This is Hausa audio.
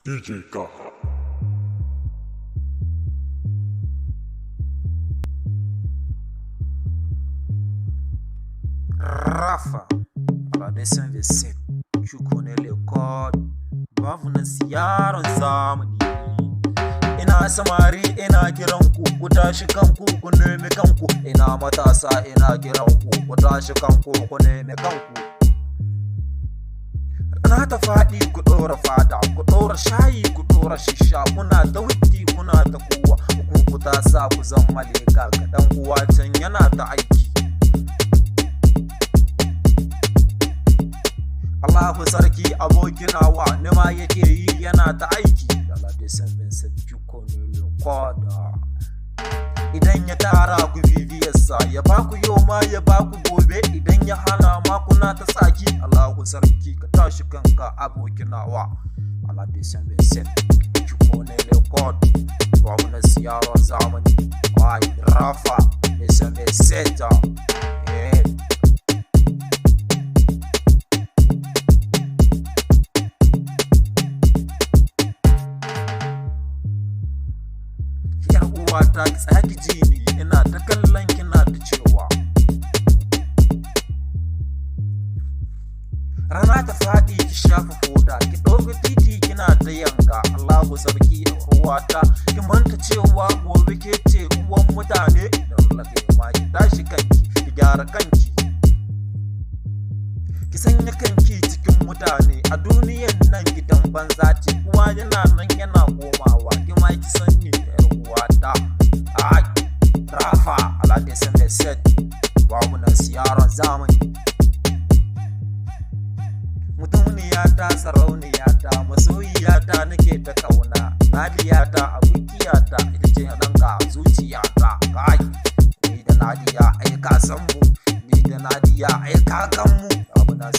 DJ Gaha. Rafa, ala descend V7, tu connais les codes, babu na yaron zamani. Ina samari ina kiran ku tashi kanku ku nemi kanku, ina matasa ina kiran ku tashi kanku ku nemi kanku. Rana ta faɗi ku ɗora fada, ku ɗora shayi ku ɗora shisha, kuna ta wuti kuna ta kowa, ku ta sa ku zama leka, kaɗan uwa can yana ta aiki. Allahu sarki abokinawa nima yake yi yana ta aiki. Dala descend V7 tu connais le code. Idan ya tara ku bibiyarsa ya baku yau ma ya baku gobe, idan ya hana ma kuna ta tsaki. Allahu sarki ka tashi kanka abokinawa. Ala descend V7 tu connais le code. Babu na yaron zamani. Ai Rafa descend V7. Ta tsaki jini ina ta kallon kina ta cewa rana ta faɗi ki shafa foda ki ɗauki titi kina ta yanka. Allahu sarki da ruwata ki manta cewa gobe ke ce uwan mutane. Idan lage ma ki tashi kanki ki gyara kanki, ki sanya kanki cikin mutane. A duniyan nan gidan banza ce, uwa yana nan yana komawa. Ki ma ki sani da ruwata. Ai Rafa ala descend V7, babu na yaron zamani. Mutumniyata sarauniyata masoyiyata nake ta kauna, Nadiyata abokiyata ita ce ranka zuciyata. Kai ni da Nadiya ai ka san mu, ni da Nadiya ai ka kan mu. Babu na